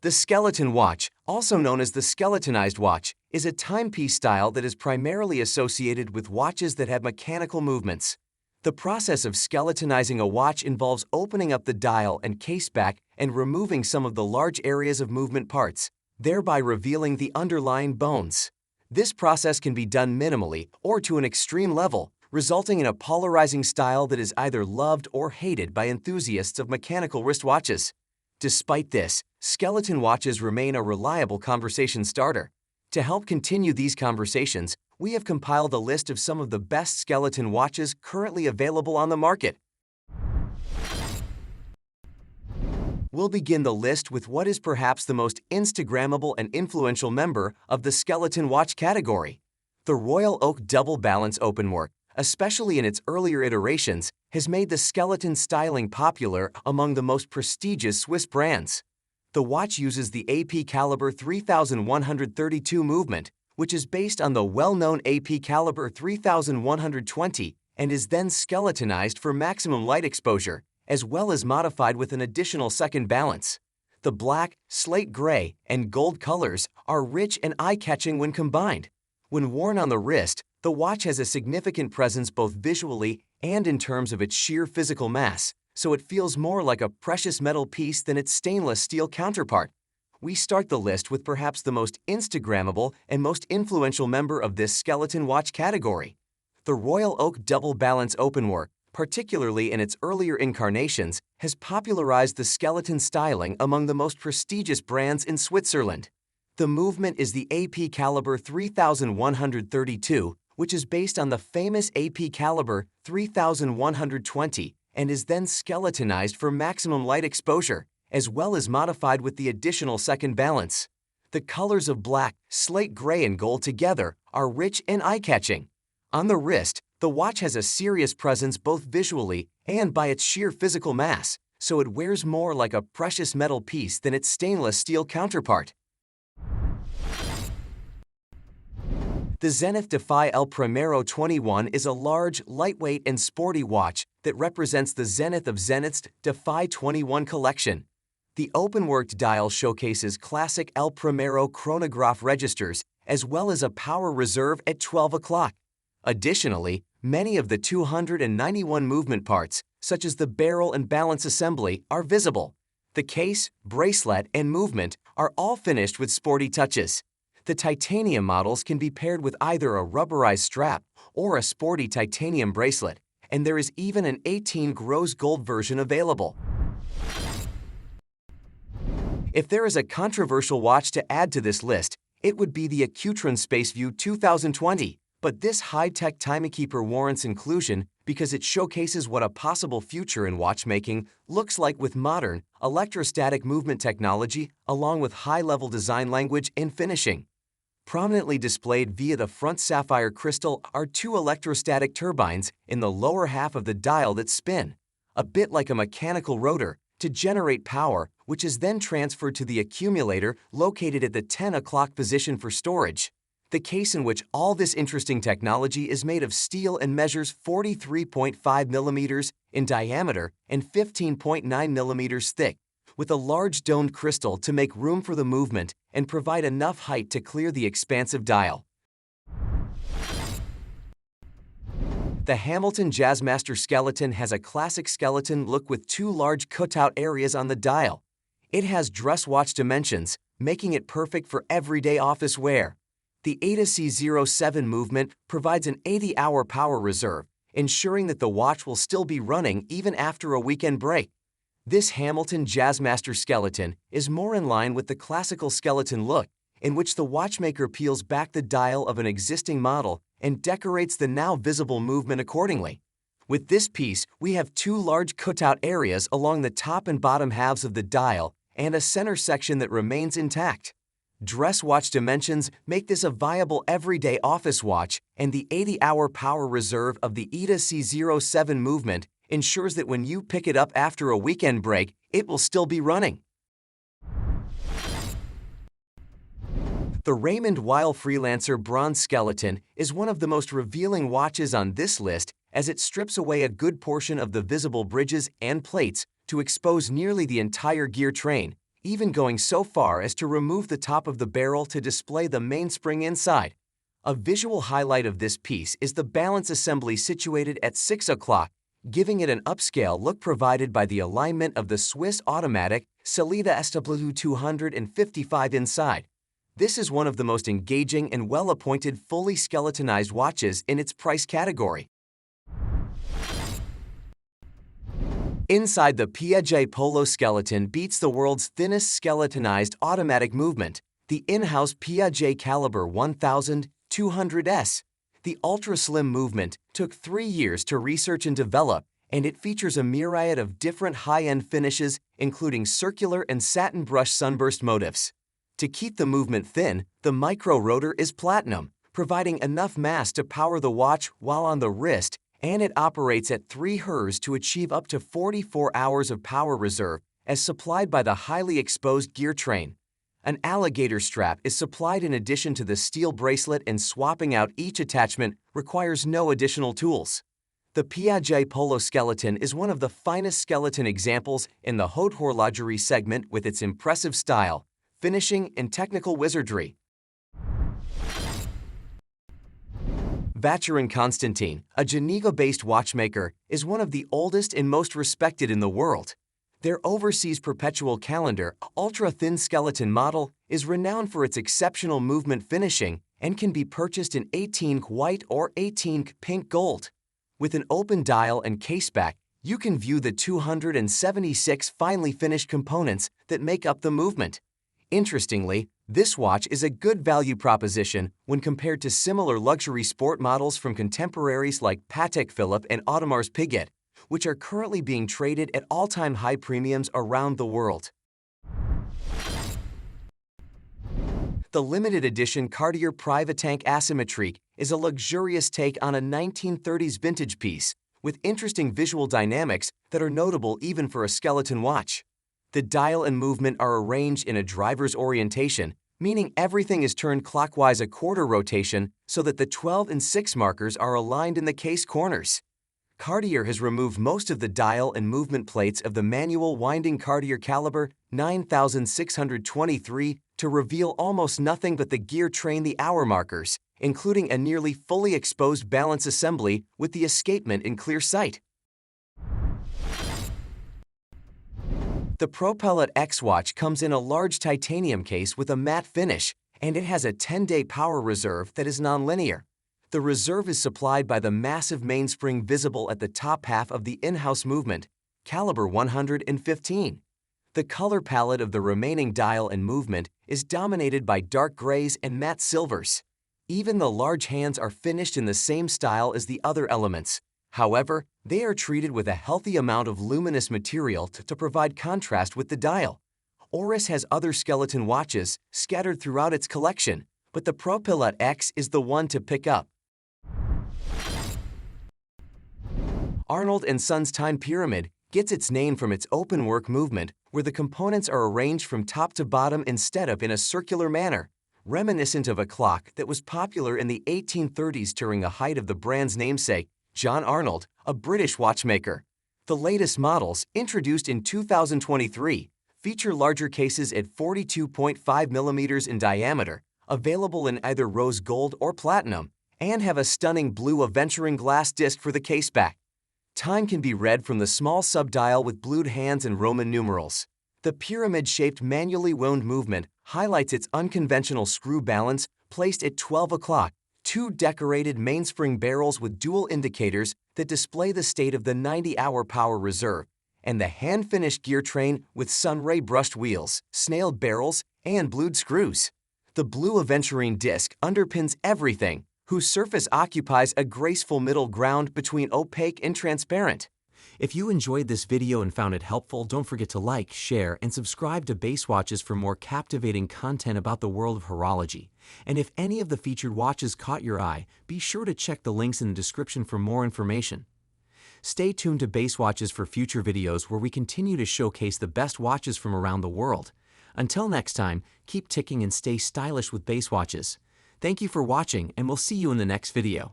The skeleton watch, also known as the skeletonized watch, is a timepiece style that is primarily associated with watches that have mechanical movements. The process of skeletonizing a watch involves opening up the dial and case back and removing some of the large areas of movement parts, thereby revealing the underlying bones. This process can be done minimally or to an extreme level, resulting in a polarizing style that is either loved or hated by enthusiasts of mechanical wristwatches. Despite this, skeleton watches remain a reliable conversation starter. To help continue these conversations, we have compiled a list of some of the best skeleton watches currently available on the market. We'll begin the list with what is perhaps the most Instagrammable and influential member of the skeleton watch category. The Royal Oak Double Balance Openworked, especially in its earlier iterations, has made the skeleton styling popular among the most prestigious Swiss brands. The watch uses the AP caliber 3132 movement, which is based on the well-known AP caliber 3120 and is then skeletonized for maximum light exposure, as well as modified with an additional second balance. The black, slate gray, and gold colors are rich and eye-catching when combined. When worn on the wrist, the watch has a significant presence both visually and in terms of its sheer physical mass, so it feels more like a precious metal piece than its stainless steel counterpart. We start the list with perhaps the most Instagrammable and most influential member of this skeleton watch category. The Royal Oak Double Balance Openworked, particularly in its earlier incarnations, has popularized the skeleton styling among the most prestigious brands in Switzerland. The movement is the AP caliber 3132, which is based on the famous AP caliber 3120 and is then skeletonized for maximum light exposure, as well as modified with the additional second balance. The colors of black, slate gray, and gold together are rich and eye-catching. On the wrist, the watch has a serious presence both visually and by its sheer physical mass, so it wears more like a precious metal piece than its stainless steel counterpart. The Zenith Defy El Promero 21 is a large, lightweight, and sporty watch that represents the zenith of Zenith's Defy 21 collection. The Openworked dial showcases classic El Promero chronograph registers, as well as a power reserve at 12 o'clock. Additionally, many of the 291 movement parts, such as the barrel and balance assembly, are visible. The case, bracelet, and movement are all finished with sporty touches. The titanium models can be paired with either a rubberized strap or a sporty titanium bracelet, and there is even an 18 rose gold version available. If there is a controversial watch to add to this list, it would be the Vacheron Spaceview 2020, but this high-tech timekeeper warrants inclusion because it showcases what a possible future in watchmaking looks like with modern, electrostatic movement technology along with high-level design language and finishing. Prominently displayed via the front sapphire crystal are two electrostatic turbines in the lower half of the dial that spin, a bit like a mechanical rotor, to generate power, which is then transferred to the accumulator located at the 10 o'clock position for storage. The case in which all this interesting technology is made of steel and measures 43.5 millimeters in diameter and 15.9 millimeters thick, with a large domed crystal to make room for the movement and provide enough height to clear the expansive dial. The Hamilton Jazzmaster skeleton has a classic skeleton look with two large cutout areas on the dial. It has dress watch dimensions, making it perfect for everyday office wear. The ADA-C07 movement provides an 80-hour power reserve, ensuring that the watch will still be running even after a weekend break. This Hamilton Jazzmaster skeleton is more in line with the classical skeleton look, in which the watchmaker peels back the dial of an existing model and decorates the now visible movement accordingly. With this piece, we have two large cutout areas along the top and bottom halves of the dial and a center section that remains intact. Dress watch dimensions make this a viable everyday office watch, and the 80-hour power reserve of the ADA-C07 movement ensures that when you pick it up after a weekend break, it will still be running. The Raymond Weil Freelancer Bronze Skeleton is one of the most revealing watches on this list, as it strips away a good portion of the visible bridges and plates to expose nearly the entire gear train, even going so far as to remove the top of the barrel to display the mainspring inside. A visual highlight of this piece is the balance assembly situated at 6 o'clock, giving it an upscale look provided by the alignment of the Swiss automatic Sellita SW255 inside. This is one of the most engaging and well-appointed fully skeletonized watches in its price category. Inside, the Piaget Polo Skeleton beats the world's thinnest skeletonized automatic movement, the in-house Piaget Caliber 1200S. The ultra-slim movement took 3 years to research and develop, and it features a myriad of different high-end finishes, including circular and satin brush sunburst motifs. To keep the movement thin, the micro rotor is platinum, providing enough mass to power the watch while on the wrist, and it operates at 3 Hz to achieve up to 44 hours of power reserve, as supplied by the highly exposed gear train. An alligator strap is supplied in addition to the steel bracelet, and swapping out each attachment requires no additional tools. The Piaget Polo Skeleton is one of the finest skeleton examples in the haute horlogerie segment, with its impressive style, finishing, and technical wizardry. Vacheron Constantin, a Geneva-based watchmaker, is one of the oldest and most respected in the world. Their overseas Perpetual calendar, ultra-thin skeleton model, is renowned for its exceptional movement finishing and can be purchased in 18K white or 18K pink gold. With an open dial and caseback, you can view the 276 finely finished components that make up the movement. Interestingly, this watch is a good value proposition when compared to similar luxury sport models from contemporaries like Patek Philippe and Audemars Piguet, which are currently being traded at all-time high premiums around the world. The limited edition CartierPrivat Tank Asymétrique is a luxurious take on a 1930s vintage piece, with interesting visual dynamics that are notable even for a skeleton watch. The dial and movement are arranged in a driver's orientation, meaning everything is turned clockwise a quarter rotation so that the 12 and 6 markers are aligned in the case corners. Cartier has removed most of the dial and movement plates of the manual winding Cartier caliber 9623 to reveal almost nothing but the gear train, the hour markers, including a nearly fully exposed balance assembly with the escapement in clear sight. The ProPilot X watch comes in a large titanium case with a matte finish, and it has a 10-day power reserve that is nonlinear. The reserve is supplied by the massive mainspring visible at the top half of the in-house movement, caliber 115. The color palette of the remaining dial and movement is dominated by dark grays and matte silvers. Even the large hands are finished in the same style as the other elements. However, they are treated with a healthy amount of luminous material to provide contrast with the dial. Oris has other skeleton watches scattered throughout its collection, but the ProPilot X is the one to pick up. Arnold and Sunstein Pyramid gets its name from its openwork movement, where the components are arranged from top to bottom instead of in a circular manner, reminiscent of a clock that was popular in the 1830s during the height of the brand's namesake, John Arnold, a British watchmaker. The latest models, introduced in 2023, feature larger cases at 42.5 mm in diameter, available in either rose gold or platinum, and have a stunning blue aventurine glass disc for the caseback. Time can be read from the small subdial with blued hands and Roman numerals. The pyramid-shaped manually wound movement highlights its unconventional screw balance placed at 12 o'clock, 2 decorated mainspring barrels with dual indicators that display the state of the 90-hour power reserve, and the hand-finished gear train with sunray brushed wheels, snailed barrels, and blued screws. The blue aventurine disc underpins everything, whose surface occupies a graceful middle ground between opaque and transparent. If you enjoyed this video and found it helpful, don't forget to like, share, and subscribe to Base Watches for more captivating content about the world of horology. And if any of the featured watches caught your eye, be sure to check the links in the description for more information. Stay tuned to Base Watches for future videos where we continue to showcase the best watches from around the world. Until next time, keep ticking and stay stylish with Base Watches. Thank you for watching, and we'll see you in the next video.